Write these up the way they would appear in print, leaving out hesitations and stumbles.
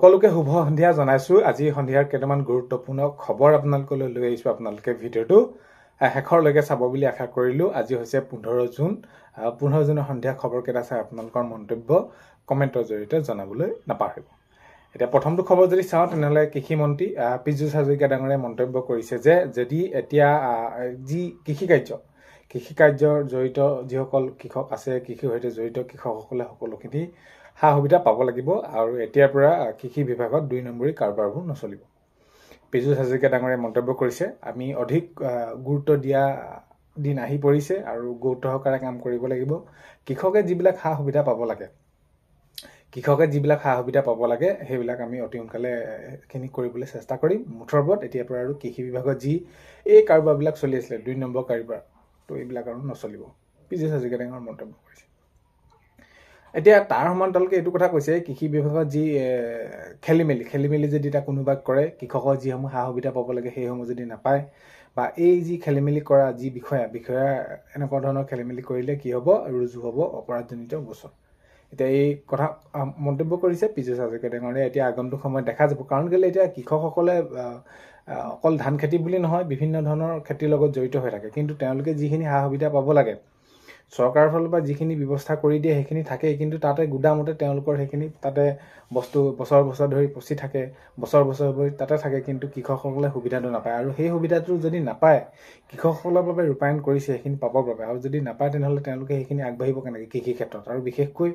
সকলোকে শুভ সন্ধিয়া জনাইছো। আজি সন্ধিয়াৰ কেইটামান গুৰুত্বপূৰ্ণ খবৰ আপোনালোকলৈ লৈ আহিছো। আপোনালোকে ভিডিঅ'টো শেষৰলৈকে চাব বুলি আশা কৰিলো। আজি হৈছে 15 জুন। 15 জুনৰ সন্ধিয়া খবৰ কেইটা চাই আপোনালোকৰ মন্তব্য কমেণ্টৰ জৰিয়তে জনাবলৈ নাপাহৰিব। এতিয়া প্ৰথমটো খবৰ যদি চাওঁ তেনেহ'লে কৃষি মন্ত্ৰী পীযুষ হাজৰিকা ডাঙৰীয়াই মন্তব্য কৰিছে যে যদি এতিয়া যি কৃষিকাৰ্যৰ জড়িত যিসকল কৃষক আছে, কৃষিৰ সৈতে জড়িত কৃষকসকলে সকলোখিনি সা সুবিধা পাব লাগিব আৰু এতিয়াৰ পৰা কৃষি বিভাগত 2 নম্বৰী কাৰবাৰবোৰ নচলিব। পীযুষ হাজৰিকা ডাঙৰীয়াই মন্তব্য কৰিছে, আমি অধিক গুৰুত্ব দিয়া দিন আহি পৰিছে আৰু গুৰুত্ব সহকাৰে কাম কৰিব লাগিব। কৃষকে যিবিলাক সা সুবিধা পাব লাগে সেইবিলাক আমি অতি সোনকালে এইখিনি কৰিবলৈ চেষ্টা কৰিম। মুঠৰ ওপৰত এতিয়াৰ পৰা আৰু কৃষি বিভাগত যি এই কাৰবাৰবিলাক চলি আছিলে 2 নম্বৰ কাৰবাৰ, তো এইবিলাক আৰু নচলিব। পীযুষ হাজৰিকা ডাঙৰীয়াই মন্তব্য কৰিছে। এতিয়া তাৰ সমান্তৰালকে এইটো কথা কৈছে, কৃষি বিভাগত যি খেলি মেলি যদি এটা কোনোবাই কৰে, কৃষকৰ যিসমূহ সা সুবিধা পাব লাগে সেইসমূহ যদি নাপায়, বা এই যি খেলি মেলি কৰা যি বিষয়া এনেকুৱা ধৰণৰ খেলি মেলি কৰিলে কি হ'ব, ৰুজু হ'ব অপৰাধজনিত গোচৰ। এতিয়া এই কথা মন্তব্য কৰিছে পীযুষ হাজৰিকা ডাঙৰীয়াই। এতিয়া আগন্তুক সময়ত দেখা যাব, কাৰণ কেলৈ এতিয়া কৃষকসকলে অকল ধান খেতি বুলি নহয়, বিভিন্ন ধৰণৰ খেতিৰ লগত জড়িত হৈ থাকে, কিন্তু তেওঁলোকে যিখিনি সা সুবিধা পাব লাগে চৰকাৰৰ ফালৰ পৰা যিখিনি ব্যৱস্থা কৰি দিয়ে সেইখিনি থাকেই, কিন্তু তাতে গুদামতে তেওঁলোকৰ সেইখিনি তাতে বস্তু বছৰ ধৰি পচি থাকে, বছৰ ধৰি তাতে থাকে, কিন্তু কৃষকসকলে সুবিধাটো নাপায়। আৰু সেই সুবিধাটো যদি নাপায়, কৃষকসকলৰ বাবে ৰূপায়ণ কৰিছে সেইখিনি পাবৰ বাবে, আৰু যদি নাপায় তেনেহ'লে তেওঁলোকে সেইখিনি আগবাঢ়িব কেনেকৈ কৃষি ক্ষেত্ৰত। আৰু বিশেষকৈ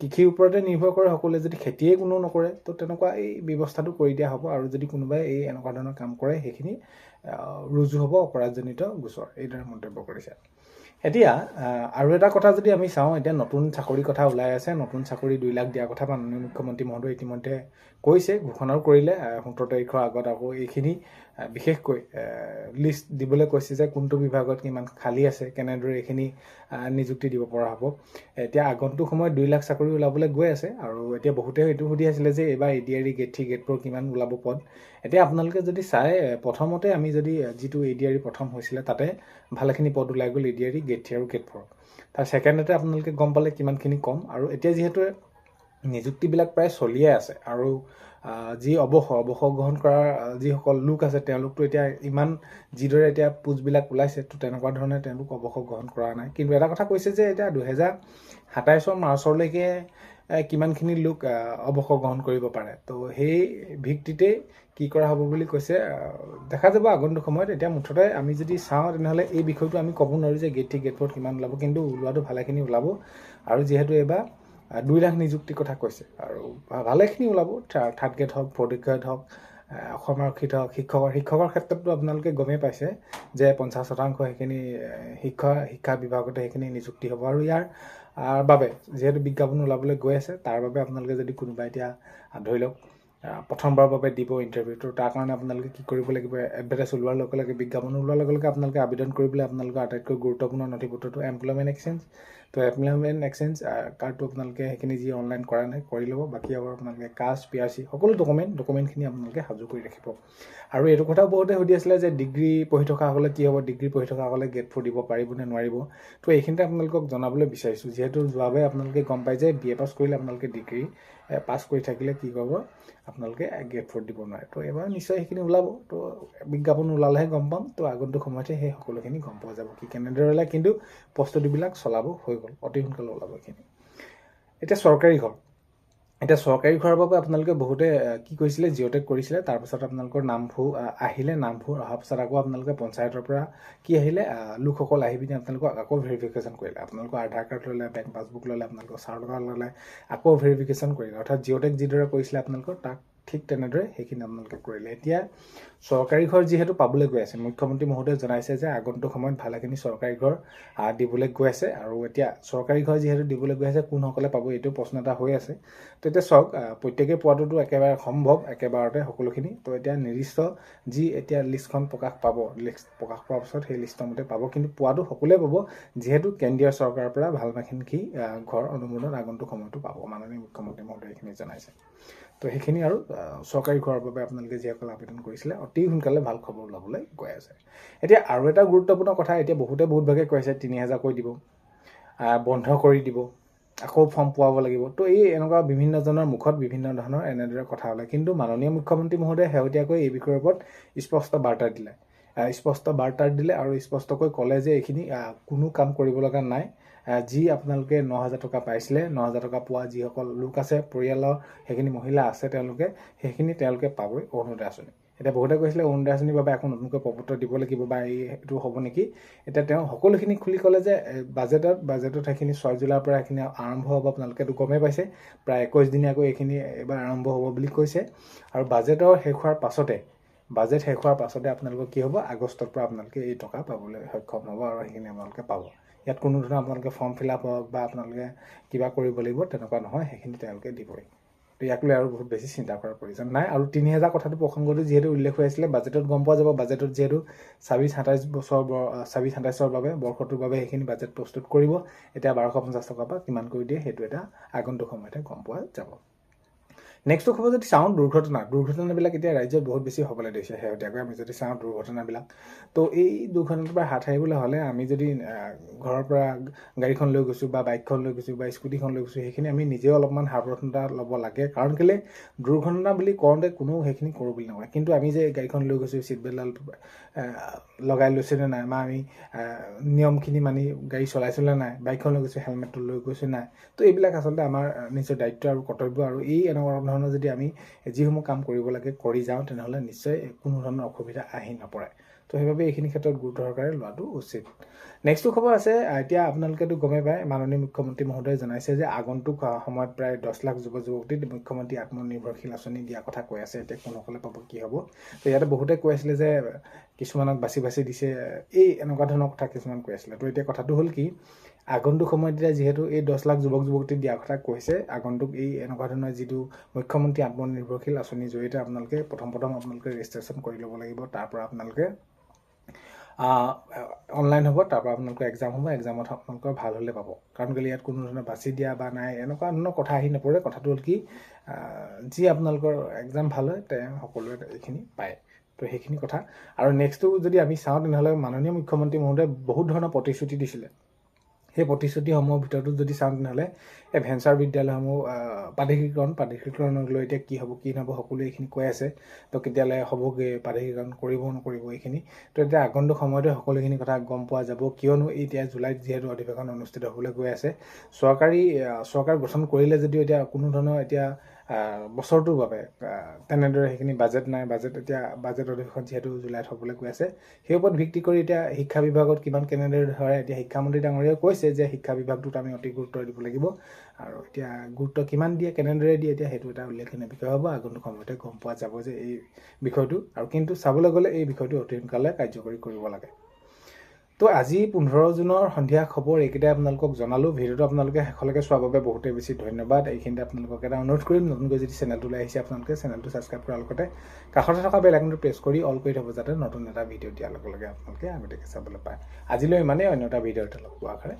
কৃষিৰ ওপৰতে নিৰ্ভৰ কৰে সকলোৱে, যদি খেতিয়ে কোনো নকৰে তো তেনেকুৱা এই ব্যৱস্থাটো কৰি দিয়া হ'ব। আৰু যদি কোনোবাই এই এনেকুৱা ধৰণৰ কাম কৰে সেইখিনি ৰুজু হ'ব অপৰাধজনিত গোচৰ, এইদৰে মন্তব্য কৰিছে। এতিয়া আৰু এটা কথা যদি আমি চাওঁ, এতিয়া নতুন চাকৰিৰ কথা ওলাই আছে। নতুন চাকৰি 2 লাখ দিয়াৰ কথা মাননীয় মুখ্যমন্ত্ৰী মহোদয় ইতিমধ্যে কৈছে, ঘোষণাও কৰিলে। 17 তাৰিখৰ আগত আকৌ এইখিনি বিশেষকৈ লিষ্ট দিবলৈ কৈছে যে কোনটো বিভাগত কিমান খালী আছে, কেনেদৰে এইখিনি নিযুক্তি দিব পৰা হ'ব। এতিয়া আগন্তুক সময়ত 2 লাখ চাকৰি ওলাবলৈ গৈ আছে। আৰু এতিয়া বহুতে এইটো সুধি আছিলে যে এইবাৰ ADRE গেট 3 গেট 4 কিমান ওলাব পদ। এতিয়া আপোনালোকে যদি চাই, প্ৰথমতে আমি যদি যিটো ADRE প্ৰথম হৈছিলে তাতে ভালেখিনি পদ ওলাই গ'ল ADRE গেট 3 আৰু গেট 4। তাৰ ছেকেণ্ডতে আপোনালোকে গম পালে কিমানখিনি কম। আৰু এতিয়া যিহেতু নিযুক্তিবিলাক প্ৰায় চলিয়ে আছে, আৰু যি অৱসৰ গ্ৰহণ কৰাৰ যিসকল লোক আছে তেওঁলোকতো এতিয়া ইমান যিদৰে এতিয়া পোষ্টবিলাক ওলাইছে তো তেনেকুৱা ধৰণে তেওঁলোক অৱসৰ গ্ৰহণ কৰা নাই। কিন্তু এটা কথা কৈছে যে এতিয়া 2027 মাৰ্চলৈকে কিমানখিনি লোক অৱসৰ গ্ৰহণ কৰিব পাৰে, তো সেই ভিত্তিতেই কি কৰা হ'ব বুলি কৈছে। দেখা যাব আগন্তুক সময়ত। এতিয়া মুঠতে আমি যদি চাওঁ তেনেহ'লে এই বিষয়টো আমি ক'ব নোৱাৰোঁ যে গেট 3 গেট 4 কিমান ওলাব, কিন্তু ওলোৱাটো ভালেখিনি ওলাব। আৰু যিহেতু এইবাৰ 2 লাখ নিযুক্তিৰ কথা কৈছে আৰু ভালেখিনি ওলাব। 3rd গ্ৰেড হওক, 4th গ্ৰেড হওক, অসম আৰক্ষীত হওক, শিক্ষকৰ ক্ষেত্ৰতো আপোনালোকে গমেই পাইছে যে 50% সেইখিনি শিক্ষা বিভাগতে সেইখিনি নিযুক্তি হ'ব। আৰু ইয়াৰ বাবে যিহেতু বিজ্ঞাপন ওলাবলৈ গৈ আছে, তাৰ বাবে আপোনালোকে যদি কোনোবা এতিয়া ধৰি লওক প্ৰথমবাৰৰ বাবে দিব ইণ্টাৰভিউটো, তাৰ কাৰণে আপোনালোকে কি কৰিব লাগিব, এডভাৰটাইজ ওলোৱাৰ লগে লগে, বিজ্ঞাপন ওলোৱাৰ লগে লগে আপোনালোকে আবেদন কৰিবলৈ আপোনালোকৰ আটাইতকৈ গুৰুত্বপূৰ্ণ নথিপত্ৰটো এমপ্লয়মেণ্ট এক্সচেঞ্জ। তো এমপ্লয়মেণ্ট এক্সচেঞ্জ কাৰ্ডটো আপোনালোকে সেইখিনি যি অনলাইন কৰা নাই কৰি ল'ব। বাকী আৰু আপোনালোকে কাষ্ট, PRC সকলো ডকুমেণ্টখিনি আপোনালোকে সাজু কৰি ৰাখিব। আৰু এইটো কথাও বহুতে সুধি আছিলে যে ডিগ্ৰী পঢ়ি থকাসকলে কি হ'ব, ডিগ্ৰী পঢ়ি থকাসকলে গেট 4 দিব পাৰিব নে নোৱাৰিব। তো এইখিনিতে আপোনালোকক জনাবলৈ বিচাৰিছোঁ, যিহেতু যোৱাবাৰ আপোনালোকে গম পাই যে BA পাছ কৰিলে আপোনালোকে ডিগ্ৰী পাছ কৰি থাকিলে কি কৰিব, আপোনালোকে গেট 4 দিব নোৱাৰে। তো এবাৰ নিশ্চয় সেইখিনি ওলাব। তো বিজ্ঞাপন ওলালেহে গম পাম। তো আগন্তুক সময়তে সেই সকলোখিনি গম পোৱা যাব কি কেনেদৰে ওলায়, কিন্তু প্ৰস্তুতিবিলাক চলাব হৈ গ'ল, অতি সোনকালে ওলাব এইখিনি। এতিয়া চৰকাৰী ঘৰৰ বাবে আপোনালোকে বহুতে কি কৰিছিলে, জিঅ'টেক কৰিছিলে। তাৰপাছত আপোনালোকৰ নামবোৰ আহিলে, নামবোৰ অহাৰ পাছত আকৌ আপোনালোকে পঞ্চায়তৰ পৰা কি আহিলে, লোকসকল আহি পিনি আপোনালোকক আকৌ ভেৰিফিকেশ্যন কৰিলে। আপোনালোকৰ আধাৰ কাৰ্ড ল'লে, বেংক পাছবুক ল'লে, আপোনালোকৰ চাউল ল'লে, আকৌ ভেৰিফিকেশ্যন কৰিলে। অৰ্থাৎ জিঅ'টেক যিদৰে কৰিছিলে আপোনালোকৰ, তাক ঠিক তেনেদৰে সেইখিনি আপোনালোকে কৰিলে। এতিয়া চৰকাৰী ঘৰ যিহেতু পাবলৈ গৈ আছে, মুখ্যমন্ত্ৰী মহোদয়ে জনাইছে যে আগন্তুক সময়ত ভালেখিনি চৰকাৰী ঘৰ দিবলৈ গৈ আছে। আৰু এতিয়া চৰকাৰী ঘৰ যিহেতু দিবলৈ গৈ আছে, কোনসকলে পাব এইটো প্ৰশ্ন এটা হৈ আছে। তো এতিয়া চাওক, প্ৰত্যেকেই পোৱাটোতো একেবাৰে সম্ভৱ একেবাৰতে সকলোখিনি। তো এতিয়া নিৰ্দিষ্ট যি এতিয়া লিষ্টখন প্ৰকাশ পাব, লিষ্ট প্ৰকাশ পোৱাৰ পাছত সেই লিষ্টৰ মতে পাব, কিন্তু পোৱাটো সকলোৱে পাব, যিহেতু কেন্দ্ৰীয় চৰকাৰৰ পৰা ভালমানখিনি ঘৰ অনুমোদন আগন্তুক সময়তো পাব। মাননীয় মুখ্যমন্ত্ৰী মহোদয়ে এইখিনি জনাইছে। তো সেইখিনি আৰু চৰকাৰী ঘৰৰ বাবে আপোনালোকে যিসকলে আবেদন কৰিছিলে অতি সোনকালে ভাল খবৰ ওলাবলৈ গৈ আছে। এতিয়া আৰু এটা গুৰুত্বপূৰ্ণ কথা, এতিয়া বহুতে বহুত ভাগে কৈছে 3000 কৈ দিব, বন্ধ কৰি দিব। আকৌ ফৰ্ম পোৱাব লাগিব। তো এই এনেকুৱা বিভিন্নজনৰ মুখত বিভিন্ন ধৰণৰ এনেদৰে কথা ওলায়। কিন্তু মাননীয় মুখ্যমন্ত্ৰী মহোদয়ে শেহতীয়াকৈ এই বিষয়ৰ ওপৰত স্পষ্ট বাৰ্তা দিলে। আৰু স্পষ্টকৈ ক'লে যে এইখিনি কোনো কাম কৰিব লগা নাই। যি আপোনালোকে 9,000 টকা পাইছিলে, 9,000 টকা পোৱা যিসকল লোক আছে, পৰিয়ালৰ সেইখিনি মহিলা আছে, তেওঁলোকে পাবই অৰুণোদয় আঁচনি। এতিয়া বহুতে কৈছিলে অৰুণোদয় আঁচনিৰ বাবে আকৌ নতুনকৈ প্ৰপত্ৰ দিব লাগিব বা এইটো হ'ব নেকি। এতিয়া তেওঁ সকলোখিনি খুলি ক'লে যে বাজেটত সেইখিনি 6 জুলাইৰ পৰা সেইখিনি আৰম্ভ হ'ব। আপোনালোকেতো গমেই পাইছে, প্ৰায় 21 দিনীয়াকৈ এইখিনি এবাৰ আৰম্ভ হ'ব বুলি কৈছে। আৰু বাজেট শেষ হোৱাৰ পাছতে আপোনালোকৰ কি হ'ব, আগষ্টৰ পৰা আপোনালোকে এই টকা পাবলৈ সক্ষম হ'ব আৰু সেইখিনি আপোনালোকে পাব। ইয়াত কোনো ধৰণৰ আপোনালোকে ফৰ্ম ফিল আপ হওক বা আপোনালোকে কিবা কৰিব লাগিব তেনেকুৱা নহয়, সেইখিনি তেওঁলোকে দিবই। তো ইয়াক লৈ আৰু বহুত বেছি চিন্তা কৰাৰ প্ৰয়োজন নাই। আৰু 3,000 কথাটো প্ৰসংগটো যিহেতু উল্লেখ হৈ আছিলে, বাজেটত গম পোৱা যাব। বাজেটত যিহেতু 24-27 বাবে বৰ্ষটোৰ বাবে সেইখিনি বাজেট প্ৰস্তুত কৰিব। এতিয়া 1,250 টকাৰ পৰা কিমান কৰি দিয়ে সেইটো এটা আগন্তুক সময়তে গম পোৱা যাব। নেক্সটটো খবৰ যদি চাওঁ, দুৰ্ঘটনাবিলাক এতিয়া ৰাজ্যত বহুত বেছি হ'বলৈ ধৰিছে। শেহতীয়াকৈ আমি যদি চাওঁ দুৰ্ঘটনাবিলাক, তো এই দুৰ্ঘটনাৰ পৰা হাত সাৰিবলৈ হ'লে আমি যদি ঘৰৰ পৰা গাড়ীখন লৈ গৈছোঁ বা বাইকখন লৈ গৈছোঁ বা স্কুটিখন লৈ গৈছোঁ, সেইখিনি আমি নিজেও অলপমান সাৱধানতা ল'ব লাগে। কাৰণ কেলৈ, দুৰ্ঘটনা বুলি কওঁতে কোনো সেইখিনি কৰোঁ বুলি নকয়। কিন্তু আমি যে গাড়ীখন লৈ গৈছোঁ, ছিট বেল্টডাল লগাই লৈছোঁ নাই, বা আমি নিয়মখিনি মানি গাড়ী চলাইছোঁ নাই, বাইকখন লৈ গৈছোঁ হেলমেটটো লৈ গৈছোঁ নাই, তো এইবিলাক আচলতে আমাৰ নিজৰ দায়িত্ব আৰু কৰ্তব্য। আৰু এই এনেকুৱা ধৰণৰ যদি আমি যিসমূহ কাম কৰিব লাগে কৰি যাওঁ, তেনেহ'লে নিশ্চয় কোনো ধৰণৰ অসুবিধা আহি নপৰে। তো সেইবাবে এইখিনি ক্ষেত্ৰত গুৰুত্ব সহকাৰে লোৱাটো উচিত। নেক্সটটো খবৰ আছে, এতিয়া আপোনালোকেতো গমেই পায়, মাননীয় মুখ্যমন্ত্ৰী মহোদয়ে জনাইছে যে আগন্তুক সময়ত প্ৰায় 10 লাখ যুৱক যুৱতীক মুখ্যমন্ত্ৰী আত্মনিৰ্ভৰশীল আঁচনি দিয়াৰ কথা কৈ আছে। এতিয়া কোনসকলে পাব, কি হ'ব। তো ইয়াতে বহুতে কৈ আছিলে যে কিছুমানক বাছি দিছে, এই এনেকুৱা ধৰণৰ কথা কিছুমান কৈ আছিলে। তো এতিয়া কথাটো হ'ল কি, আগন্তুক সময়ত এতিয়া যিহেতু এই 10 লাখ যুৱক যুৱতীক দিয়াৰ কথা কৈছে, আগন্তুক এই এনেকুৱা ধৰণৰ যিটো মুখ্যমন্ত্ৰী আত্মনিৰ্ভৰশীল আঁচনিৰ জৰিয়তে আপোনালোকে প্ৰথম আপোনালোকে ৰেজিষ্ট্ৰেশ্যন কৰি ল'ব লাগিব। তাৰ পৰা আপোনালোকে অনলাইন হ'ব, তাৰ পৰা আপোনালোকৰ এক্সাম হ'ব, এক্সামত আপোনালোকৰ ভাল হ'লে পাব। কাৰণ কেলৈ ইয়াত কোনো ধৰণৰ বাছি দিয়া বা নাই এনেকুৱা ধৰণৰ কথা আহি নপৰে। কথাটো হ'ল কি, যি আপোনালোকৰ এক্সাম ভাল হয় সকলোৱে এইখিনি পায়। তো সেইখিনি কথা। আৰু নেক্সটটো যদি আমি চাওঁ, তেনেহ'লে মাননীয় মুখ্যমন্ত্ৰী মহোদয়ে বহুত ধৰণৰ প্ৰতিশ্ৰুতি দিছিলে। সেই প্ৰতিশ্ৰুতিসমূহৰ ভিতৰতো যদি চাওঁ, তেনেহ'লে এই ভেঞ্চাৰ বিদ্যালয়সমূহ প্ৰাদেশিকীকৰণক লৈ এতিয়া কি হ'ব কি নহ'ব সকলোৱে এইখিনি কৈ আছে। তো কেতিয়ালৈ হ'বগৈ, প্ৰাদেশিকীকৰণ কৰিব নকৰিব এইখিনি। তো এতিয়া আগন্তুক সময়তে সকলোখিনি কথা গম পোৱা যাব। কিয়নো এতিয়া জুলাইত যিহেতু অধিৱেশন অনুষ্ঠিত হ'বলৈ গৈ আছে, চৰকাৰ গঠন কৰিলে যদিও এতিয়া কোনো ধৰণৰ এতিয়া বছৰটোৰ বাবে তেনেদৰে সেইখিনি বাজেট নাই। বাজেট অধিৱেশন যিহেতু জুলাইত হ'বলৈ গৈ আছে, সেই ওপৰত ভিত্তি কৰি এতিয়া শিক্ষা বিভাগত কেনেদৰে ধৰে। এতিয়া শিক্ষামন্ত্ৰী ডাঙৰীয়াই কৈছে যে শিক্ষা বিভাগটোত আমি অতি গুৰুত্ব দিব লাগিব। আৰু এতিয়া গুৰুত্ব কিমান দিয়ে, কেনেদৰে দিয়ে, এতিয়া সেইটো এটা উল্লেখনীয় বিষয় হ'ব। আগন্তুক সময়তে গম পোৱা যাব যে এই বিষয়টো। আৰু কিন্তু চাবলৈ গ'লে এই বিষয়টো অতি সোনকালে কাৰ্যকৰী কৰিব লাগে। তো আজি 15 জুনৰ সন্ধিয়া খবৰ এইকেইটাই আপোনালোকক জনালোঁ। ভিডিঅ'টো আপোনালোকে শেষলৈকে চোৱাৰ বাবে বহুতেই বেছি ধন্যবাদ। এইখিনিতে আপোনালোকক এটা অনুৰোধ কৰিম, নতুনকৈ যদি চেনেলটোলৈ আহিছে আপোনালোকে চেনেলটো ছাবস্ক্ৰাইব কৰাৰ লগতে কাষতে থকা বেল আইকনটো প্ৰেছ কৰি অল কৰি থ'ব, যাতে নতুন এটা ভিডিঅ' দিয়াৰ লগে লগে আপোনালোকে আগতীয়াকৈ চাবলৈ পায়। আজিলৈ ইমানেই, অন্য এটা ভিডিঅ'তে লগ পোৱাৰ আশাৰে